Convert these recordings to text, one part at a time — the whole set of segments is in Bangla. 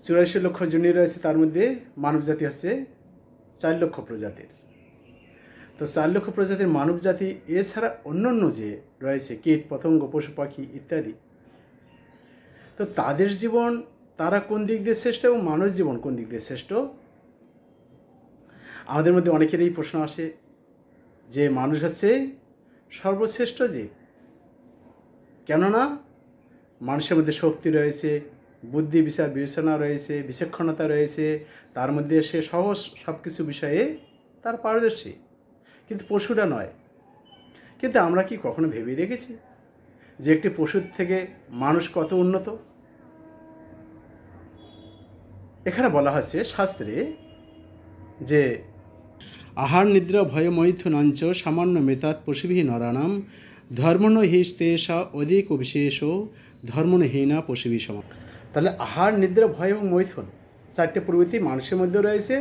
84 লক্ষ জনি রয়েছে, তার মধ্যে মানব জাতি হচ্ছে 4 লক্ষ প্রজাতির। তো 4 লক্ষ প্রজাতির মানব জাতি এছাড়া অন্যান্য যে রয়েছে কীট পতঙ্গ পশু পাখি ইত্যাদি, তো তাদের জীবন তারা কোন দিক দিয়ে শ্রেষ্ঠ এবং মানব জীবন কোন দিক দিয়ে শ্রেষ্ঠ? আমাদের মধ্যে অনেকেরই প্রশ্ন আসে যে মানুষ হচ্ছে সর্বশ্রেষ্ঠ জীব, কেননা মানুষের মধ্যে শক্তি রয়েছে, বুদ্ধি বিচার বিবেচনা রয়েছে, বিচক্ষণতা রয়েছে, তার মধ্যে সে সহজ সব কিছু বিষয়ে তার পারদর্শী, কিন্তু পশুরা নয়। কিন্তু আমরা কি কখনো ভেবে দেখেছি যে একটি পশুর থেকে মানুষ কত উন্নত? এখানে বলা হচ্ছে শাস্ত্রে যে আহার নিদ্রা ভয় মৈথুনাঞ্চ সামান্য মেতাৎ পশুভি নরানাম ধর্মণ হিস্তেষা অধিক অবিশেষ ধর্মণহীনা পশুভি সমান। তাহলে আহার নিদ্রা ভয় এবং মৈথুন 4টে প্রবৃত্তি মানুষের মধ্যে রয়েছে,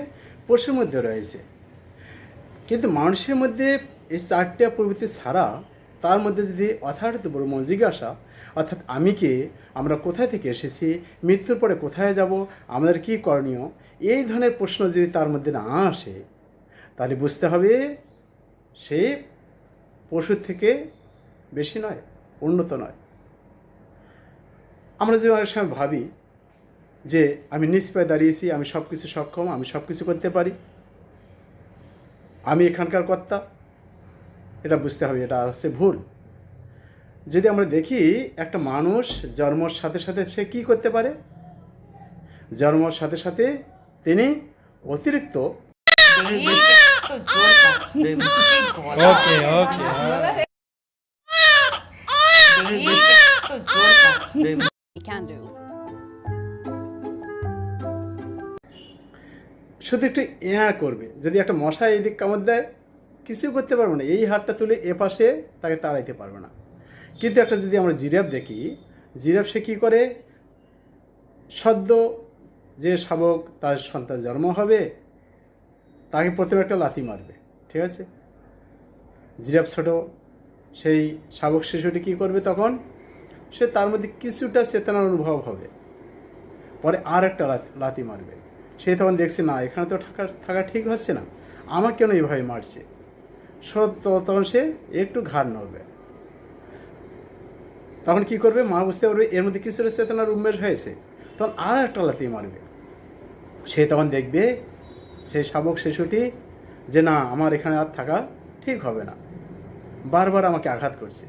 পশুর মধ্যে রয়েছে। কিন্তু মানুষের মধ্যে এই 4টে প্রবৃত্তি ছাড়া তার মধ্যে যদি অথার্থ ব্রহ্ম জিজ্ঞাসা, অর্থাৎ আমি কে, আমরা কোথায় থেকে এসেছি, মৃত্যুর পরে কোথায় যাব, আমাদের কী করণীয়, এই ধরনের প্রশ্ন যদি তার মধ্যে না আসে, তাহলে বুঝতে হবে সে পশুর থেকে বেশি নয়, উন্নত নয়। আমরা যে অনেক সময় ভাবি যে আমি নিজ পায়ে দাঁড়িয়েছি, আমি সব কিছু সক্ষম, আমি সব কিছু করতে পারি, আমি এখানকার কর্তা, এটা বুঝতে হবে এটা হচ্ছে ভুল। যদি আমরা দেখি একটা মানুষ জন্মর সাথে সাথে সে কী করতে পারে, জন্মর সাথে সাথে তিনি অতিরিক্ত শুধু একটু করবে। যদি একটা মশা এই দিক কামড় দেয়, কিছু করতে পারবে না, এই হাতটা তুলে এ পাশে তাকে তাড়াইতে পারবে না। কিন্তু একটা যদি আমরা জিরাফ দেখি, জিরাফ সে কী করে, সদ্য যে শাবক তার সন্তান জন্ম হবে তাকে প্রথমে একটা লাথি মারবে, ঠিক আছে? জিরাফ ছোট, সেই শাবক শিশুটি কী করবে, তখন সে তার মধ্যে কিছুটা চেতনার অনুভব হবে, পরে আর একটা লাথি মারবে। সে তখন দেখছে না, এখানে তো থাকা ঠিক হচ্ছে না, আমাকে কেন এইভাবে মারছে, তখন সে একটু ঘাড় নড়বে। তখন কী করবে, মা বুঝতে পারবে এর মধ্যে কিছুটা চেতনার উন্মেষ হয়েছে, তখন আর একটা লাথি মারবে। সে তখন দেখবে সেই শাবক শিশুটি যে না, আমার এখানে আর থাকা ঠিক হবে না, বারবার আমাকে আঘাত করছে।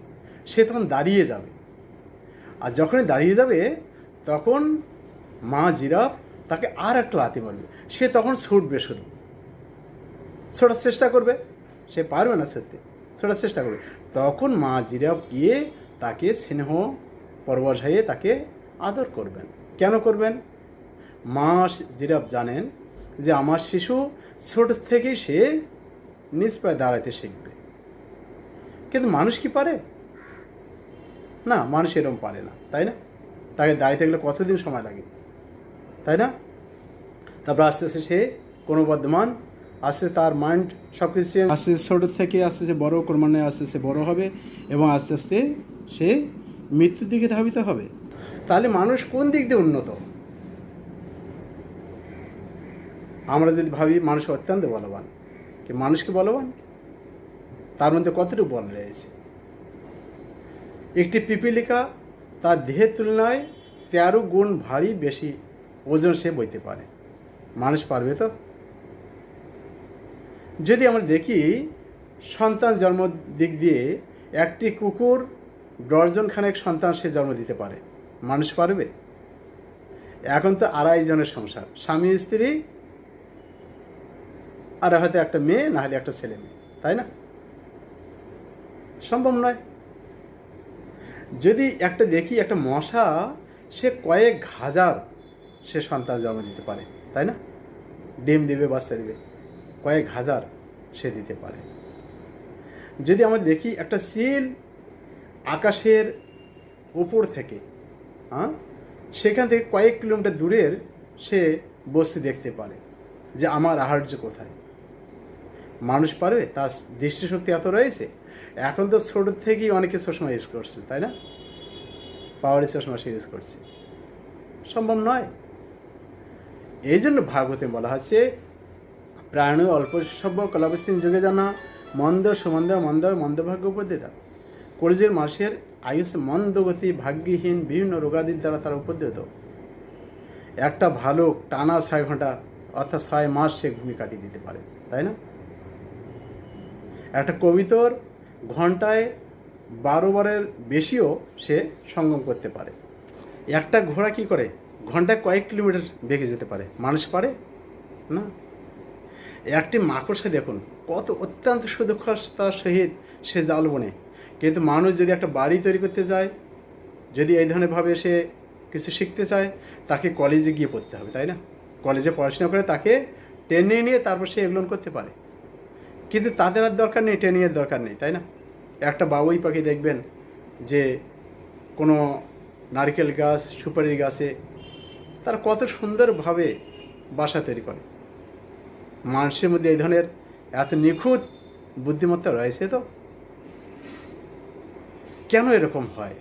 সে তখন দাঁড়িয়ে যাবে, আর যখনই দাঁড়িয়ে যাবে তখন মা জিরাফ তাকে আর একটা লাথি মারবে। সে তখন ছুটবে, শুধু ছোটার চেষ্টা করবে, সে পারবে না সত্যি, ছোটার চেষ্টা করবে। তখন মা জিরাফ গিয়ে তাকে স্নেহ পরবশ হয়ে তাকে আদর করবেন। কেন করবেন? মা জিরাফ জানেন যে আমার শিশু ছোট থেকেই সে নিজ পায়ে দাঁড়াতে শিখবে। কিন্তু মানুষ কি পারে? না, মানুষ এরকম পারে না, তাই না? তাকে দাঁড়াইতে গেলে কতদিন সময় লাগে, তাই না? তারপর আস্তে আস্তে সে ক্রমবর্ধমান, আস্তে তার মাইন্ড সব কিছু আস্তে ছোটো থেকে আস্তে আস্তে বড়, ক্রমান্বয়ে আস্তে আস্তে বড় হবে এবং আস্তে আস্তে সে মৃত্যুর দিকে ধাবিত হবে। তাহলে মানুষ কোন দিক দিয়ে উন্নত? আমরা যদি ভাবি মানুষ অত্যন্ত বলবান, কি মানুষকে বলবান, তার মধ্যে কতটুকু বল রয়েছে? একটি পিপিলিকা তার দেহের তুলনায় 13 গুণ ভারী বেশি ওজন সে বইতে পারে। মানুষ পারবে তো? যদি আমরা দেখি সন্তান জন্ম দিক দিয়ে একটি কুকুর ডজনখানেক সন্তান সে জন্ম দিতে পারে, মানুষ পারবে? এখন তো 2.5 জনের সংসার, স্বামী স্ত্রী আর হয়তো একটা মেয়ে, না হলে একটা ছেলে মেয়ে, তাই না? সম্ভব নয়। যদি একটা দেখি একটা মশা, সে কয়েক হাজার সে সন্তান জন্ম দিতে পারে, তাই না? ডিম দিবে, বাচ্চা দিবে, কয়েক হাজার সে দিতে পারে। যদি আমরা দেখি একটা চিল আকাশের উপর থেকে, সেখান থেকে কয়েক কিলোমিটার দূরের সে বস্তু দেখতে পারে যে আমার আহার্য কোথায়। মানুষ পারবে? তার দৃষ্টিশক্তি এত রয়েছে। এখন তো ছোট থেকেই অনেকে চশমা ইউজ করছে, তাই না? পাওয়ারি চশমা সে ইউজ করছে। সম্ভব নয়। এই জন্য ভাগবতে বলা হচ্ছে প্রাণ অল্প সভ্য কলাবস্তিন যুগে জানা মন্দ সুমন্দ মন্দ মন্দভাগ্য উপদ্রেতা। কলিযুগের মানুষের আয়ুষ মন্দগতি ভাগ্যহীন বিভিন্ন রোগাদির দ্বারা তারা উপদ্রেত। একটা ভালুক টানা 6 ঘন্টা অর্থাৎ 6 মাস সে ঘুমি কাটিয়ে দিতে পারে, তাই না? একটা কবিতর ঘন্টায় 12 বারের বেশিও সে সঙ্গম করতে পারে। একটা ঘোড়া কি করে ঘন্টায় কয়েক কিলোমিটার বেগে যেতে পারে, মানুষ পারে না। একটি মাকড়সা দেখুন কত অত্যন্ত সুদক্ষতার সহিত সে জাল বনে, কিন্তু মানুষ যদি একটা বাড়ি তৈরি করতে যায়, যদি এই ধরনেরভাবে সে কিছু শিখতে চায়, তাকে কলেজে গিয়ে পড়তে হবে, তাই না? কলেজে পড়াশোনা করে তাকে ট্রেনিং নিয়ে তারপর সে এগুলো করতে পারে, কিন্তু তাদের আর দরকার নেই, ট্রেনিংয়ের দরকার নেই, তাই না? একটা বাবুই পাখি দেখবেন যে কোনো নারকেল গাছ সুপারি গাছে তারা কত সুন্দরভাবে বাসা তৈরি করে। মানুষের মধ্যে এই ধরনের এত নিখুঁত বুদ্ধিমত্তা রয়েছে, তো কেন এরকম হয়?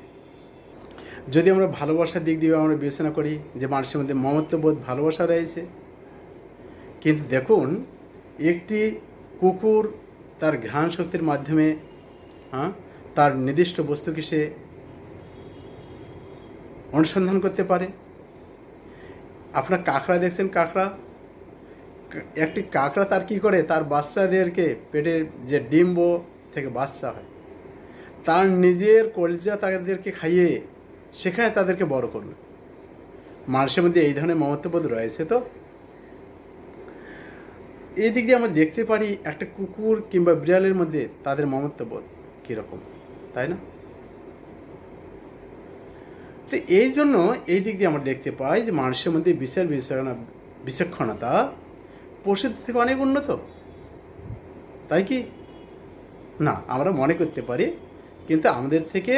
যদি আমরা ভালোবাসার দিক দিয়ে আমরা বিবেচনা করি যে মানুষের মধ্যে মমত্ববোধ ভালোবাসা রয়েছে, কিন্তু দেখুন একটি কুকুর তার ঘ্রাণ শক্তির মাধ্যমে তার নির্দিষ্ট বস্তুকে সে অনুসন্ধান করতে পারে। আপনার কাঁকড়া দেখছেন, কাঁকড়া, একটি কাঁকড়া তার কী করে তার বাচ্চাদেরকে পেটের যে ডিম্ব থেকে বাচ্চা হয় তার নিজের কলিজা তাদেরকে খাইয়ে সেখানে তাদেরকে বড় করবে। মানুষের মধ্যে এই ধরনের মমত্ববোধ রয়েছে। তো এই দিক দিয়ে আমরা দেখতে পারি একটা কুকুর কিংবা বিড়ালের মধ্যে তাদের মমত্ববোধ কীরকম, তাই না? তো এই জন্য এই দিক দিয়ে আমরা দেখতে পাই যে মানুষের মধ্যে বিচার বিচক্ষণতা পশুদের থেকে অনেক উন্নত, তাই কি না? আমরা মনে করতে পারি, কিন্তু আমাদের থেকে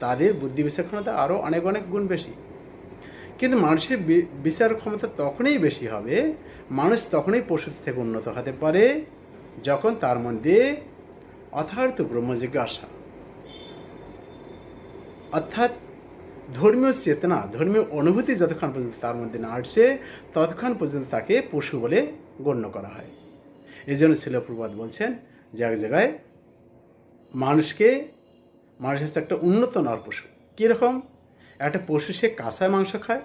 তাদের বুদ্ধি বিচক্ষণতা আরও অনেক অনেক গুণ বেশি। কিন্তু মানুষের বিচার ক্ষমতা তখনই বেশি হবে, মানুষ তখনই পশুদের থেকে উন্নত হতে পারে যখন তার মধ্যে অথার্থ ব্রহ্মজিজ্ঞাসা অর্থাৎ ধর্মীয় চেতনা, ধর্মীয় অনুভূতি যতক্ষণ পর্যন্ত তার মধ্যে না আসছে ততক্ষণ পর্যন্ত তাকে পশু বলে গণ্য করা হয়। এই জন্য শিলপ্রপাত বলছেন যে এক জায়গায় মানুষ হচ্ছে একটা উন্নত নর পশু। কীরকম? একটা পশু সে কাঁচায় মাংস খায়,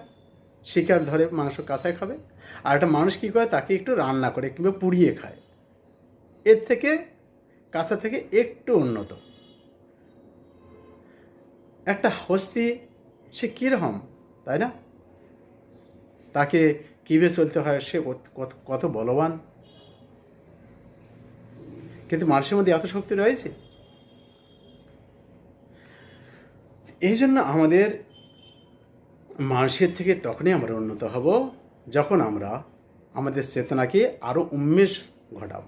শিকার ধরে মাংস কাঁচায় খাবে, আর একটা মানুষ কী করে তাকে একটু রান্না করে কিংবা পুড়িয়ে খায়। এর থেকে কাঁচা থেকে একটু উন্নত। একটা হস্তি সে কীরকম, তাই না? তাকে কীভাবে চলতে হয়, সে কত বলবান, কিন্তু মানুষের মধ্যে এত শক্তি রয়েছে। এই জন্য আমাদের মানুষের থেকে তখনই আমরা উন্নত হব যখন আমরা আমাদের চেতনাকে আরও উন্মেষ ঘটাব।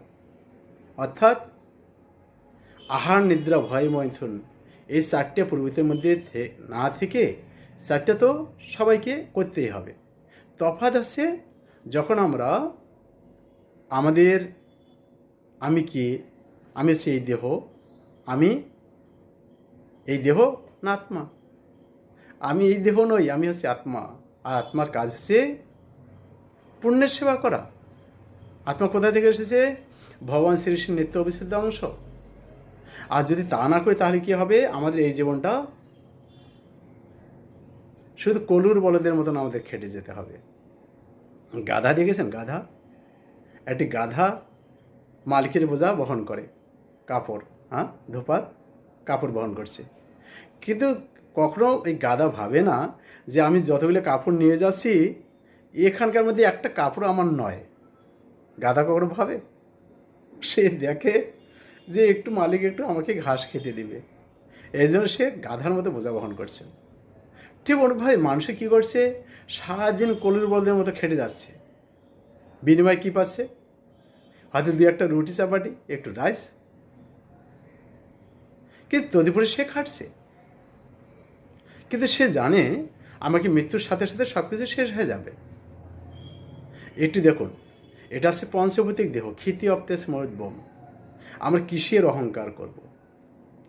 অর্থাৎ আহার নিদ্রা ভয় মৈথুন এই 4টে প্রবৃত্তির মধ্যে না থেকে 4টে তো সবাইকে করতেই হবে। তফাৎ হচ্ছে যখন আমরা আমাদের আমি কি, আমি হচ্ছে এই দেহ, আমি এই দেহ না আত্মা, আমি এই দেহ নই, আমি হচ্ছে আত্মা, আর আত্মার কাজ হচ্ছে পুণ্যের সেবা করা। আত্মা কোথা থেকে এসেছে? ভগবান শ্রীকৃষ্ণের নিত্য অবিচ্ছেদ্য অংশ। আর যদি তা না করি তাহলে কী হবে? আমাদের এই জীবনটা শুধু কলুর বলদের মতন আমাদের খেটে যেতে হবে। গাধা দেখেছেন? গাধা, একটি গাধা মালিকের বোঝা বহন করে, কাপড়, ধোপার কাপড় বহন করছে, কিন্তু কখনো এই গাধা ভাবে না যে আমি যতগুলো কাপড় নিয়ে যাচ্ছি এখানকার মধ্যে একটা কাপড় আমার নয়। গাধা কখনো ভাবে? সে দেখে যে একটু মালিক একটু আমাকে ঘাস খেতে দিবে, এই জন্য সে গাধার মতো বোঝা বহন করছে। ঠিক অনুভাবে মানুষে কী করছে? সারাদিন কলুর বলদের মতো খেটে যাচ্ছে, বিনিময়ে কী পাচ্ছে? হয়তো 2-1টা রুটি চাপাটি, একটু রাইস, কিন্তু তদুপরি সে খাটছে। কিন্তু সে জানে আমাকে মৃত্যুর সাথে সাথে সব কিছু শেষ হয়ে যাবে। একটু দেখুন, এটা হচ্ছে পঞ্চভৌতিক দেহ, ক্ষিতি অপ্তেস মরুদ্বম। আমরা কিসের অহংকার করব?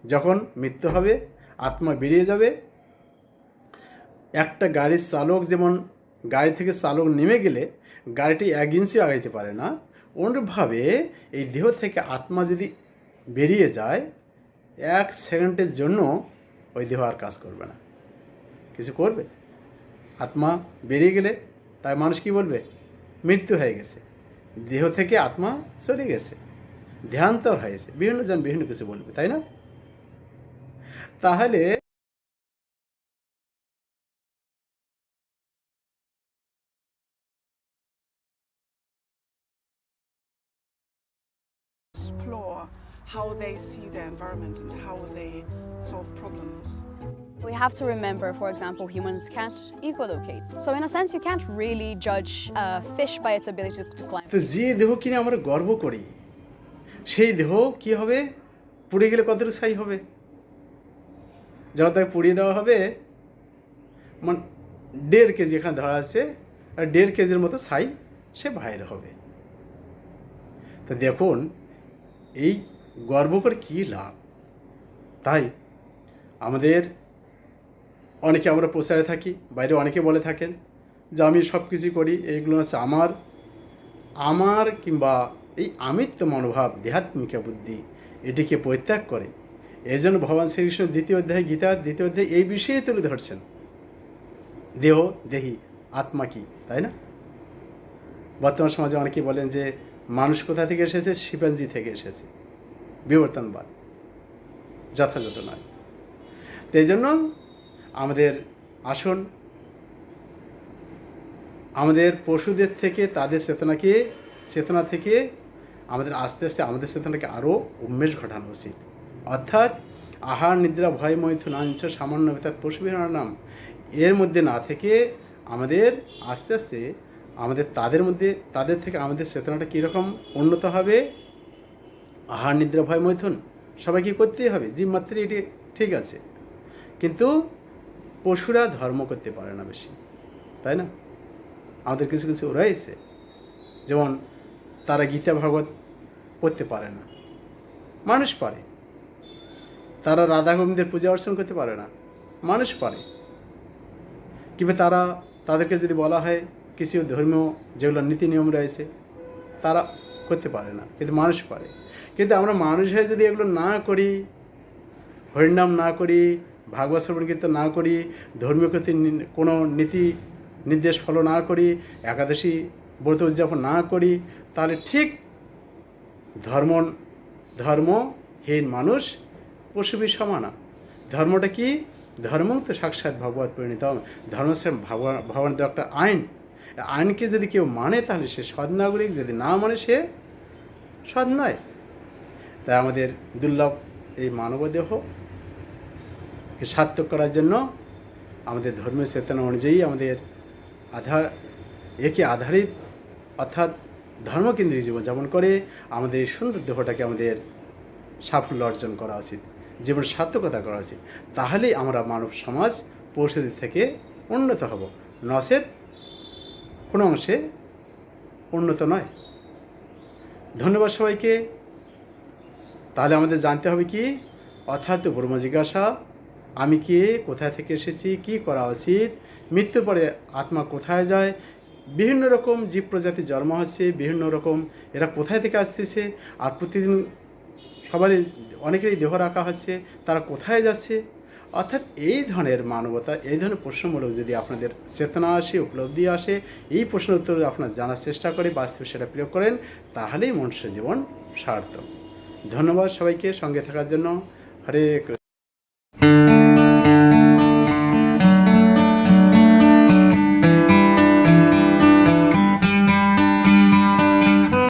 যখন মৃত্যু হবে, আত্মা বেরিয়ে যাবে। একটা গাড়ির চালক যেমন গাড়ি থেকে চালক নেমে গেলে গাড়িটি 1 ইঞ্চিও আগাইতে পারে না, অনুরূপভাবে এই দেহ থেকে আত্মা যদি বেরিয়ে যায় 1 সেকেন্ডের জন্য ওই দেহ আর কাজ করবে না। কিছু করবে? আত্মা বেরিয়ে গেলে তাই মানুষ কি বলবে? মৃত্যু হয়ে গেছে, দেহ থেকে আত্মা চলে গেছে, দেহান্তর হয়েছে, বিভিন্ন জন বিভিন্ন কিছু বলবে, তাই না? তাহলে explore how they see their environment and how they solve problems. We have to remember, for example, humans can't ecolocate. So in a sense, you can't really judge a fish by its ability to climb. তো যে দেহ কিনে আমরা গর্ব করি, সেই দেহ কি হবে? পুড়ে গেলে কতটুকু ছাই হবে? যখন তাকে পুড়িয়ে দেওয়া হবে, মানে 1.5 কেজি এখানে ধরা আছে, আর 1.5 কেজির মতো ছাই সে বাইরে হবে। তো দেখুন এই গর্ব করে কী লাভ? তাই আমাদের অনেকে আমরা প্রচারে থাকি, বাইরে অনেকে বলে থাকেন যে আমি সব কিছু করি, এইগুলো হচ্ছে আমার কিংবা এই আমিত্ব মনোভাব, দেহাত্মিকা বুদ্ধি এটিকে পরিত্যাগ করে। এই জন্য ভগবান শ্রীকৃষ্ণ 2য় অধ্যায়, গীতার 2য় অধ্যায় এই বিষয়ে তুলে ধরছেন, দেহ দেহি আত্মা কি, তাই না? বর্তমান সমাজে অনেকে বলেন যে মানুষ কোথা থেকে এসেছে? শিম্পাঞ্জি থেকে এসেছে, বিবর্তনবাদ যথাযথ নয়। তো এই জন্য আমাদের আসুন আমাদের পশুদের থেকে তাদের চেতনা থেকে আমাদের আস্তে আস্তে আমাদের চেতনাকে আরও উন্মেষ ঘটানো উচিত। অর্থাৎ আহার নিদ্রা ভয় মৈথুন আঞ্চ সামান্য ভেতর পশুবিহার নাম, এর মধ্যে না থেকে আমাদের আস্তে আস্তে আমাদের তাদের থেকে আমাদের চেতনাটা কীরকম উন্নত হবে? আহার নিদ্রা ভয় মৈথুন সবাইকে করতেই হবে, জীবমাত্রে এটি ঠিক আছে, কিন্তু পশুরা ধর্ম করতে পারে না বেশি, তাই না? আমাদের কিছু কিছু রয়েছে, যেমন তারা গীতা ভাগবত পড়তে পারে না, মানুষ পারে। তারা রাধা গোবিন্দের পূজা অর্চনা করতে পারে না, মানুষ পারে। কিংবা তাদেরকে যদি বলা হয় কিছু ধর্মীয় যেগুলো নীতি নিয়ম রয়েছে তারা করতে পারে না, কিন্তু মানুষ পারে। কিন্তু আমরা মানুষ হয়ে যদি এগুলো না করি, হরিনাম না করি, ভাগবত শ্রবণ কীর্তন না করি, ধর্মীয় কোনো নীতি নির্দেশ ফলো না করি, একাদশী ব্রত উদযাপন না করি, তাহলে ঠিক ধর্মহীন মানুষ পশুবির সমানা। ধর্মটা কি? ধর্ম তো সাক্ষাৎ ভগবত পরিণত। ধর্ম হচ্ছে ভগবানের একটা আইন। আইনকে যদি কেউ মানে তাহলে সে সৎ নাগরিক, যদি না মানে সে সৎ নয়। তাই আমাদের দুর্লভ এই মানবদেহকে সার্থক করার জন্য আমাদের ধর্মীয় চেতনা অনুযায়ী আমাদের একে আধারিত অর্থাৎ ধর্মকেন্দ্রিক জীবনযাপন করে আমাদের এই সুন্দর দেহটাকে আমাদের সাফল্য অর্জন করা উচিত, জীবন সার্থকতা করা উচিত। তাহলেই আমরা মানব সমাজ পশুদের থেকে উন্নত হব, নচেত কোনো অংশে উন্নত নয়। ধন্যবাদ সবাইকে। তাহলে আমাদের জানতে হবে কি? অর্থাৎ ব্রহ্ম জিজ্ঞাসা, আমি কে, কোথায় থেকে এসেছি, কি করা উচিত, মৃত্যুর পরে আত্মা কোথায় যায়, বিভিন্ন রকম জীব প্রজাতি জন্ম হচ্ছে, বিভিন্ন রকম এরা কোথায় থেকে আসতেছে, আর প্রতিদিন সবারই অনেকেরই দেহ রাখা হচ্ছে, তারা কোথায় যাচ্ছে। অর্থাৎ এই ধরনের মানবতা, এই ধরনের প্রশ্নমূলক যদি আপনাদের চেতনা আসে, উপলব্ধি আসে, এই প্রশ্নের উত্তর আপনারা জানার চেষ্টা করে বাস্তবে সেটা প্রয়োগ করেন, তাহলেই মনুষ্য জীবন সার্থক। ধন্যবাদ সবাইকে সঙ্গে থাকার জন্য। হরে কৃষ্ণ।